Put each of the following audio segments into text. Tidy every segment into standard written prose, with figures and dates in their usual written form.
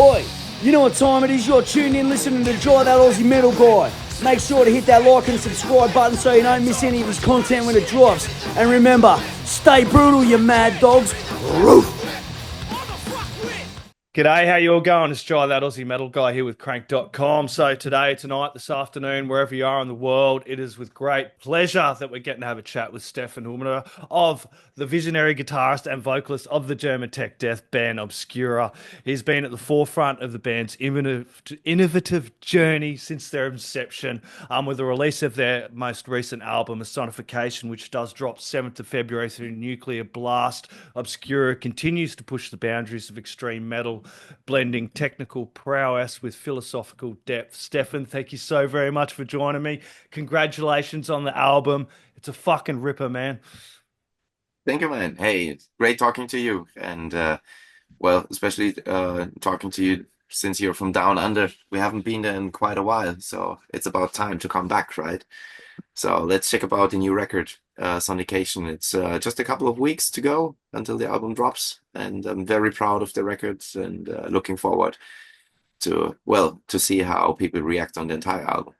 Oi, you know what time it is? You're tuned in listening to Dry That Aussie Metal Guy. Make sure to hit that like and subscribe button so you don't miss any of his content when it drops. And remember, stay brutal, you mad dogs. Roof. G'day, how you all going? It's Jai, that Aussie metal guy here with crank.com. So today, tonight, this afternoon, wherever you are in the world, it is with great pleasure that we're getting to have a chat with Steffen Kummerer of the visionary guitarist and vocalist of the German tech death band Obscura. He's been at the forefront of the band's innovative journey since their inception, with the release of their most recent album, A Sonication, which does drop 7th of February through Nuclear Blast. Obscura continues to push the boundaries of extreme metal, blending technical prowess with philosophical depth. Steffen, thank you so very much for joining me. Congratulations on the album. It's a fucking ripper, man. Thank you, man. Hey, it's great talking to you. And especially talking to you since you're from down under. We haven't been there in quite a while, so it's about time to come back, right? So let's check about the new record, Sonication. It's just a couple of weeks to go until the album drops, and I'm very proud of the records and looking forward to see how people react on the entire album.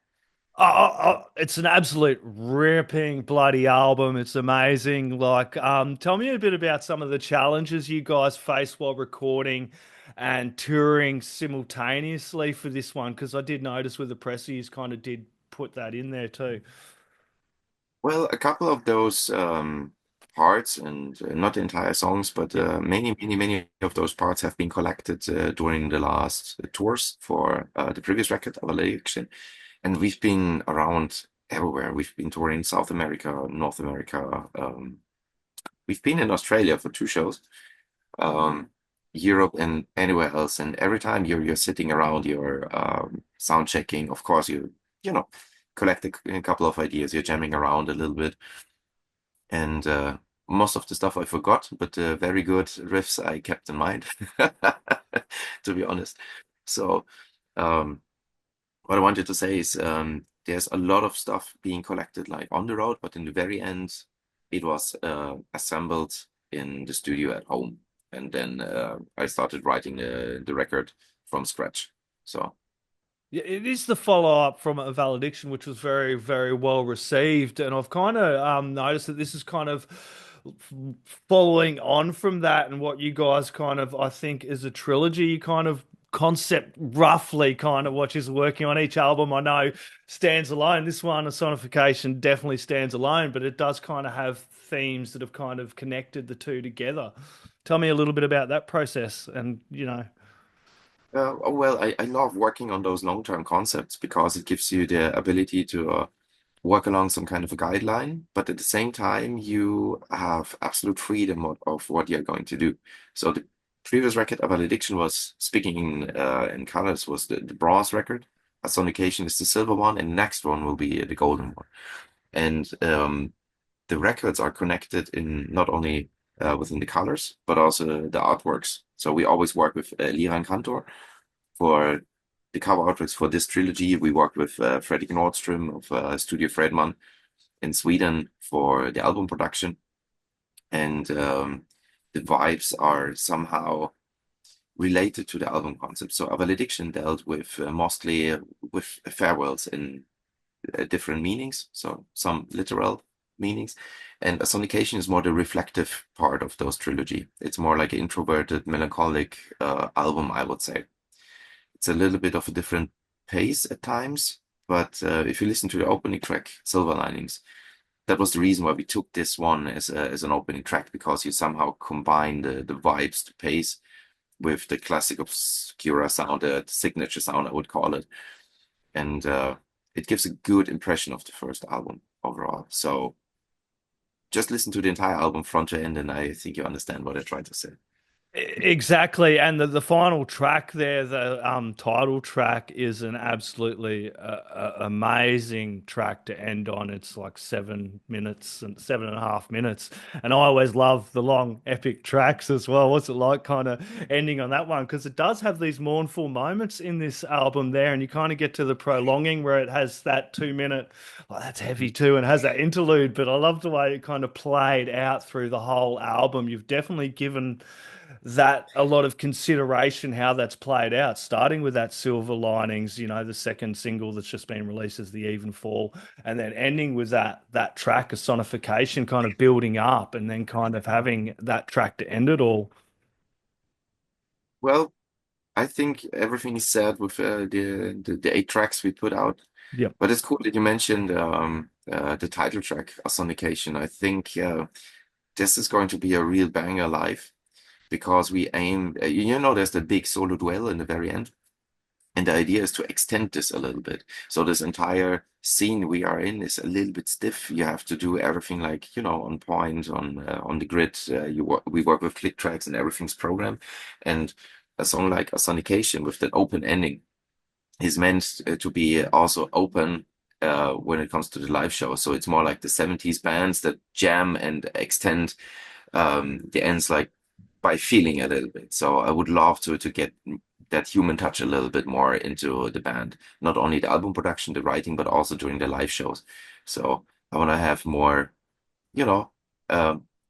It's an absolute ripping bloody album. It's amazing. Tell me a bit about some of the challenges you guys faced while recording and touring simultaneously for this one, because I did notice with the press you kind of did put that in there too. Well, a couple of those parts, and not the entire songs, but many of those parts have been collected during the last tours for the previous record, A Sonication. And we've been around everywhere. We've been touring South America, North America. We've been in Australia for 2 shows, Europe, and anywhere else. And every time you're sitting around, you're sound checking. Of course, you know collect a couple of ideas. You're jamming around a little bit, and most of the stuff I forgot, but very good riffs I kept in mind, to be honest. So. What I wanted to say is there's a lot of stuff being collected like on the road, but in the very end, it was assembled in the studio at home. And then I started writing the record from scratch. So yeah, it is the follow-up from A Valediction, which was very, very well received. And I've kind of noticed that this is kind of following on from that, and what you guys kind of, I think, is a trilogy. You kind of concept roughly kind of what she's working on. Each album I know stands alone. This one, A Sonication, definitely stands alone, but it does kind of have themes that have kind of connected the two together. Tell me a little bit about that process. And I love working on those long-term concepts because it gives you the ability to work along some kind of a guideline, but at the same time you have absolute freedom of what you're going to do. So the previous record, A Valediction, was speaking in colors, was the bronze record. A Sonication is the silver one, and next one will be the golden one. And the records are connected in not only within the colors, but also the artworks. So we always work with Liran Kantor for the cover artworks for this trilogy. We worked with Fredrik Nordström of Studio Fredman in Sweden for the album production. And the vibes are somehow related to the album concept. So A Valediction dealt with mostly with farewells in different meanings, so some literal meanings. And A Sonication is more the reflective part of those trilogy. It's more like an introverted, melancholic album, I would say. It's a little bit of a different pace at times, but if you listen to the opening track, Silver Linings, that was the reason why we took this one as an opening track, because you somehow combine the vibes, the pace, with the classic Obscura sound, the signature sound, I would call it. And it gives a good impression of the first album overall. So just listen to the entire album front to end, and I think you understand what I tried to say. Exactly, and the final track there, the title track, is an absolutely amazing track to end on. It's like 7 minutes and 7.5 minutes, and I always love the long epic tracks as well. What's it like kind of ending on that one? Because it does have these mournful moments in this album there, and you kind of get to the prolonging where it has that 2 minute, well, that's heavy too, and has that interlude. But I love the way it kind of played out through the whole album. You've definitely given that a lot of consideration how that's played out, starting with that Silver Linings, the second single that's just been released as the Even Fall, and then ending with that track, A Sonication, kind of building up, and then kind of having that track to end it all. Well, I think everything is said with the 8 tracks we put out. Yep. But it's cool that you mentioned the title track, A Sonication. I think this is going to be a real banger live because we aim, there's the big solo dwell in the very end. And the idea is to extend this a little bit. So this entire scene we are in is a little bit stiff. You have to do everything like, on point, on the grid. We work with click tracks and everything's programmed. And a song like A Sonication with that open ending is meant to be also open when it comes to the live show. So it's more like the 70s bands that jam and extend the ends like by feeling a little bit. So I would love to get that human touch a little bit more into the band, not only the album production, the writing, but also during the live shows. So I want to have more, you know,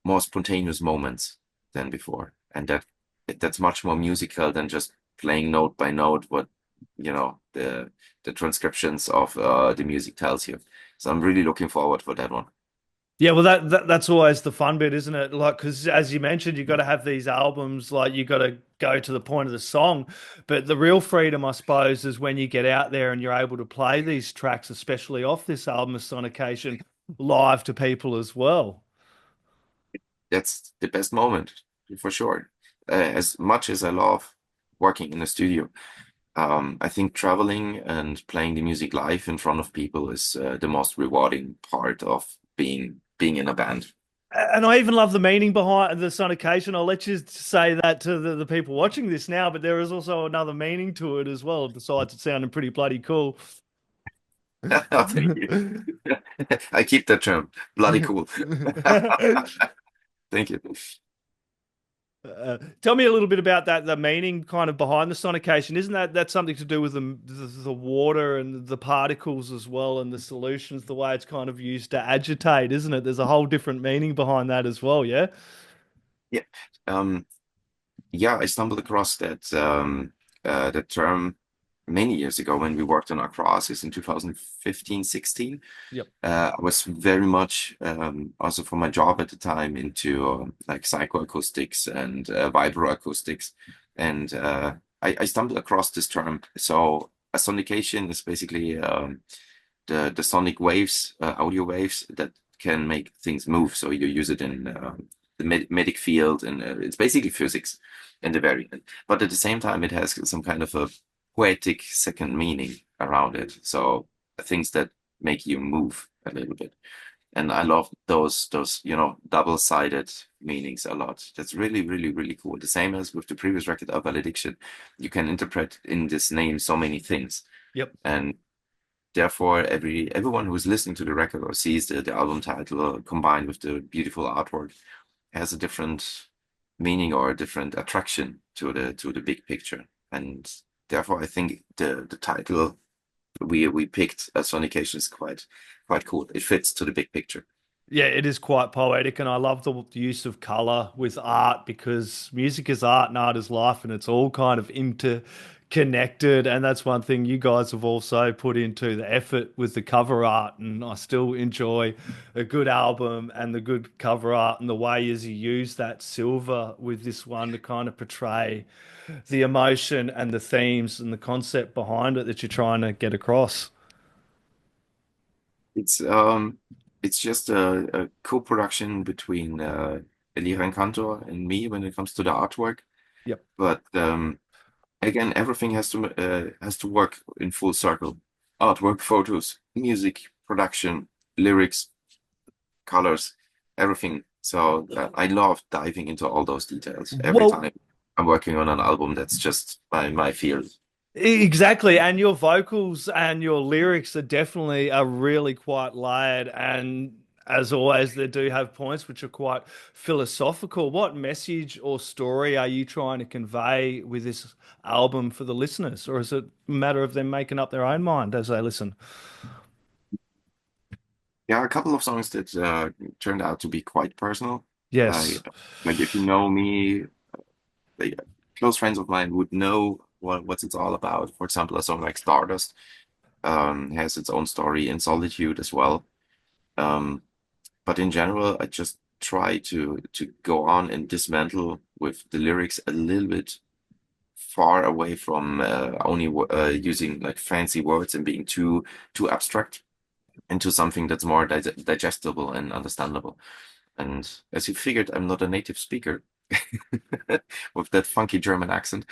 more spontaneous moments than before, and that's much more musical than just playing note by note what the transcriptions of the music tells you. So I'm really looking forward for that one. Yeah, well, that's always the fun bit, isn't it? Like, because as you mentioned, you got to have these albums, like you got to go to the point of the song. But the real freedom, I suppose, is when you get out there and you're able to play these tracks, especially off this album, A Sonication, live to people as well. That's the best moment for sure. As much as I love working in the studio, I think traveling and playing the music live in front of people is the most rewarding part of being in a band. And I even love the meaning behind the Sonication. I'll let you say that to the people watching this now, but there is also another meaning to it as well, besides it sounding pretty bloody cool. Thank you. I keep that term, bloody cool. Thank you. Tell me a little bit about that, the meaning kind of behind the sonication. Isn't that's something to do with the water and the particles as well, and the solutions, the way it's kind of used to agitate, isn't it? There's a whole different meaning behind that as well, yeah? Yeah. Um, yeah, I stumbled across that term many years ago when we worked on our crosses in 2015, 16. Yep. I was very much also for my job at the time into like psychoacoustics and vibroacoustics, and I stumbled across this term. So a sonication is basically the sonic waves, audio waves that can make things move. So you use it in the medic field, and it's basically physics in the very end. But at the same time, it has some kind of a poetic second meaning around it. So things that make you move a little bit. And I love those double-sided meanings a lot. That's really, really, really cool. The same as with the previous record of Valediction. You can interpret in this name so many things. Yep. And therefore everyone who's listening to the record or sees the album title combined with the beautiful artwork has a different meaning or a different attraction to the big picture. And therefore I think the title we picked A Sonication is quite cool. It fits to the big picture. Yeah, it is quite poetic, and I love the use of color with art, because music is art and art is life, and it's all kind of interconnected. And that's one thing you guys have also put into the effort with the cover art. And I still enjoy a good album and the good cover art, and the way as you use that silver with this one to kind of portray the emotion and the themes and the concept behind it that you're trying to get across. It's just a co-production between Elira Cantor and me when it comes to the artwork. Yep. But again, everything has to work in full circle. Artwork, photos, music, production, lyrics, colors, everything. So I love diving into all those details every time I'm working on an album. That's just my field. Exactly, and your vocals and your lyrics are really quite layered, and as always, they do have points which are quite philosophical. What message or story are you trying to convey with this album for the listeners, or is it a matter of them making up their own mind as they listen? Yeah, a couple of songs that turned out to be quite personal. Yes. Like if you know me close friends of mine would know what it's all about. For example, a song like Stardust has its own story in Solitude as well. Um, but in general, I just try to go on and dismantle with the lyrics a little bit far away from only using like fancy words and being too abstract into something that's more digestible and understandable. And as you figured, I'm not a native speaker with that funky German accent.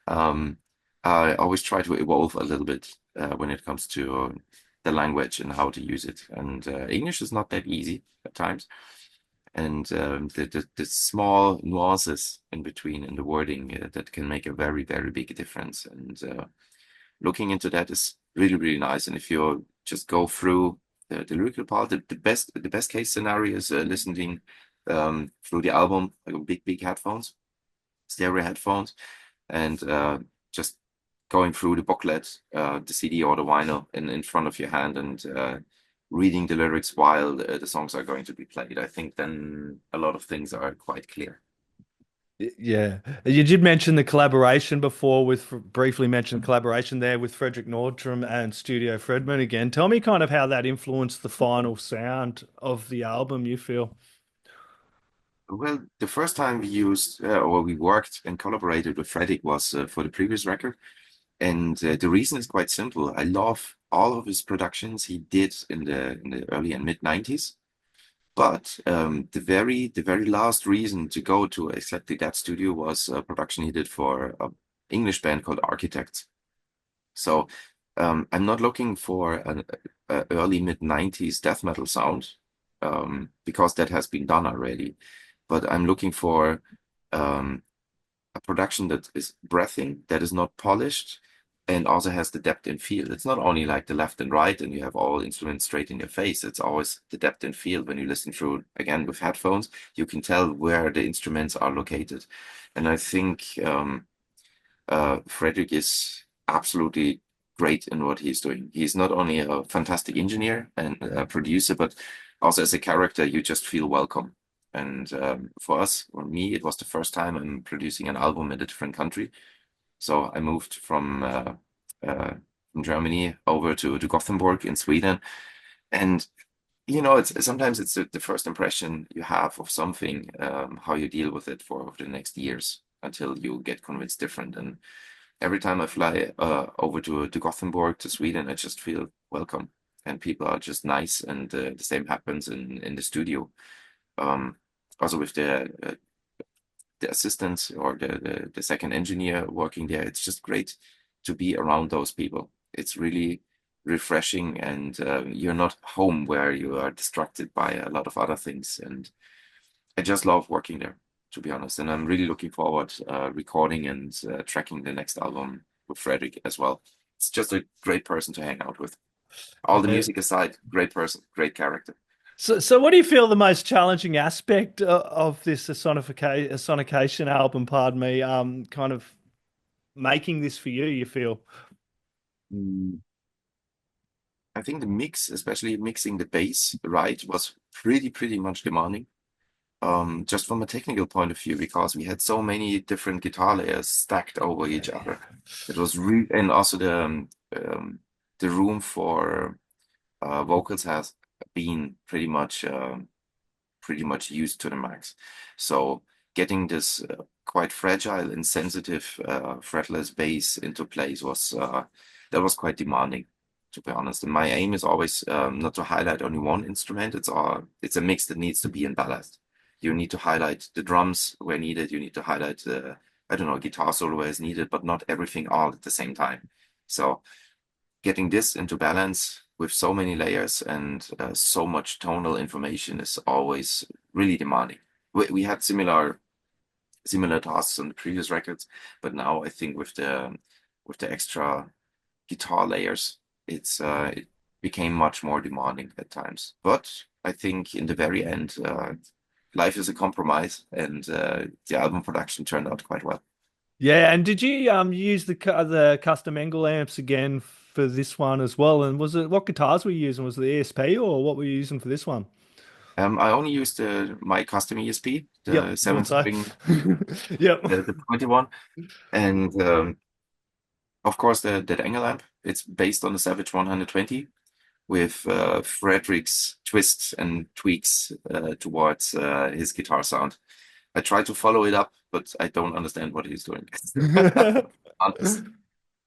Um, I always try to evolve a little bit when it comes to the language and how to use it. And English is not that easy at times. And the small nuances in between in the wording that can make a very, very big difference. And looking into that is really, really nice. And if you just go through the lyrical part, the best case scenario is listening through the album, like big headphones, stereo headphones, and just going through the booklet, the CD or the vinyl in front of your hand, and reading the lyrics while the songs are going to be played. I think then a lot of things are quite clear. Yeah, you did mention the collaboration before with briefly mentioned collaboration there with Frederick Nordstrom and Studio Fredman again. Tell me kind of how that influenced the final sound of the album, you feel? Well, the first time we used or we worked and collaborated with Frederick was for the previous record. And the reason is quite simple. I love all of his productions he did in the early and mid 90s. But the very last reason to go to exactly that studio was a production he did for an English band called Architects. So I'm not looking for an early mid 90s death metal sound because that has been done already. But I'm looking for a production that is breathing, that is not polished, and also has the depth and feel. It's not only like the left and right, and you have all instruments straight in your face. It's always the depth and feel. When you listen through, again, with headphones, you can tell where the instruments are located. And I think Frederick is absolutely great in what he's doing. He's not only a fantastic engineer and a producer, but also as a character, you just feel welcome. And for us, or me, it was the first time I'm producing an album in a different country. So I moved from Germany over to Gothenburg in Sweden, and it's sometimes it's the first impression you have of something, how you deal with it for the next years until you get convinced different. And every time I fly over to Gothenburg to Sweden, I just feel welcome, and people are just nice, and the same happens in the studio. Also with the assistant or the second engineer working there, it's just great to be around those people. It's really refreshing, and you're not home where you are distracted by a lot of other things. And I just love working there, to be honest. And I'm really looking forward recording and tracking the next album with Frederick as well. It's just a great person to hang out with. All the Yeah. music aside, great person, great character. So what do you feel the most challenging aspect of this A Sonication album, pardon me, kind of making this for you, you feel? Mm, I think the mix, especially mixing the bass right, was pretty much demanding. Just from a technical point of view, because we had so many different guitar layers stacked over each other. It was and also the room for vocals has been pretty much used to the max. So getting this quite fragile and sensitive fretless bass into place was that was quite demanding, to be honest. And my aim is always not to highlight only one instrument. It's a mix that needs to be in balance. You need to highlight the drums where needed. You need to highlight the, I don't know, guitar solo where is needed, but not everything all at the same time. So getting this into balance with so many layers and so much tonal information is always really demanding. We had similar tasks on the previous records, but now I think with the extra guitar layers, it became much more demanding at times. But I think in the very end, life is a compromise, and the album production turned out quite well. Yeah, and did you use the custom Engel amps again for this one as well? And was it what guitars were you using? Was it the ESP or what were you using for this one? I only used my custom ESP, the Yep, 7 thought string, so. Yep. the 21. And of course, the Engel amp, it's based on the Savage 120 with Frederick's twists and tweaks towards his guitar sound. I try to follow it up, but I don't understand what he's doing. Honest.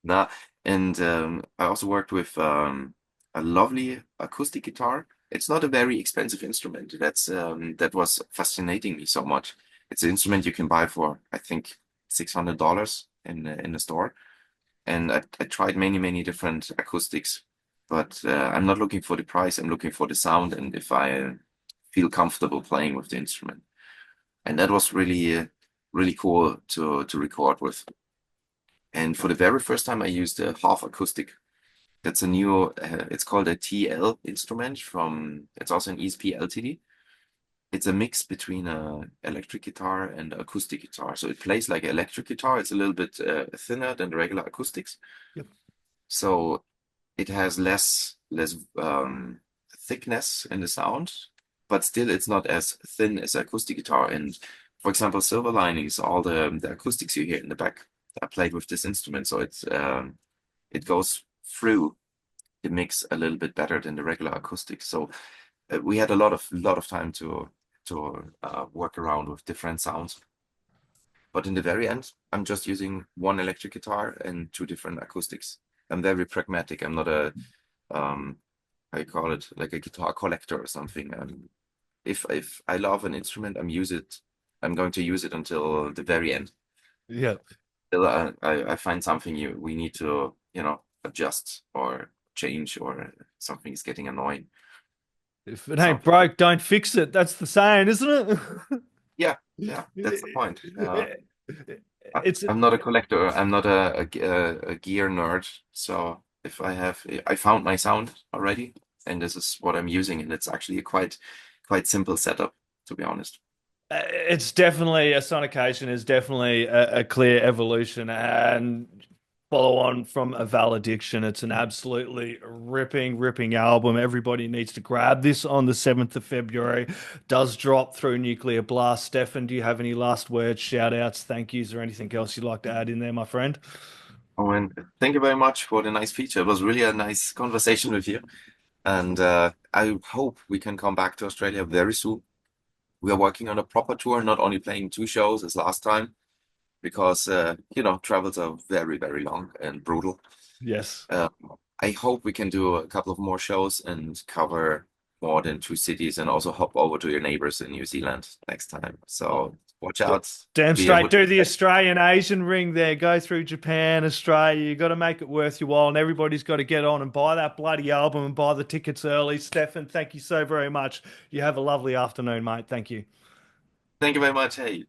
Nah. And I also worked with a lovely acoustic guitar. It's not a very expensive instrument. That was fascinating me so much. It's an instrument you can buy for, I think, $600 in the store. And I tried many different acoustics, but I'm not looking for the price. I'm looking for the sound and if I feel comfortable playing with the instrument. And that was really cool to record with. And for the very first time, I used a half acoustic. That's a new, it's called a TL instrument it's also an ESP LTD. It's a mix between an electric guitar and acoustic guitar. So it plays like an electric guitar. It's a little bit thinner than the regular acoustics. Yep. So it has less thickness in the sound, but still it's not as thin as acoustic guitar. And for example, Silver Linings, all the acoustics you hear in the back are played with this instrument. So it goes through the mix a little bit better than the regular acoustics. So we had a lot of time to work around with different sounds. But in the very end, I'm just using one electric guitar and 2 different acoustics. I'm very pragmatic. I'm not I call it like a guitar collector or something. If I love an instrument, I'm going to use it until the very end. Yeah. Till I find something we need to, adjust or change or something is getting annoying. If it ain't broke, don't fix it. That's the saying, isn't it? Yeah, that's the point. It's I'm not a collector. I'm not a gear nerd. So if I found my sound already, and this is what I'm using, and it's actually a quite simple setup, to be honest. It's definitely A Sonication is definitely a clear evolution and follow on from A Valediction. It's an absolutely ripping album. Everybody needs to grab this on the 7th of February. Does drop through Nuclear Blast. Steffen, do you have any last words, shout outs, thank yous, or anything else you'd like to add in there, my friend? Oh, and thank you very much for the nice feature. It was really a nice conversation with you. And I hope we can come back to Australia very soon. We are working on a proper tour, not only playing 2 shows as last time, because travels are very long and brutal. Yes. I hope we can do a couple of more shows and cover more than 2 cities, and also hop over to your neighbors in New Zealand next time. So watch out. Damn straight. Do the Australian Asian ring there. Go through Japan, Australia. You got to make it worth your while, and everybody's got to get on and buy that bloody album and buy the tickets early. Steffen, thank you so very much. You have a lovely afternoon, mate. Thank you. Thank you very much. Hey.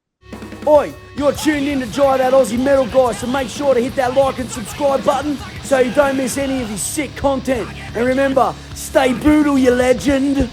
Oi, you're tuned in to Jai That Aussie Metal Guy, so make sure to hit that like and subscribe button so you don't miss any of his sick content. And remember, stay brutal, you legend.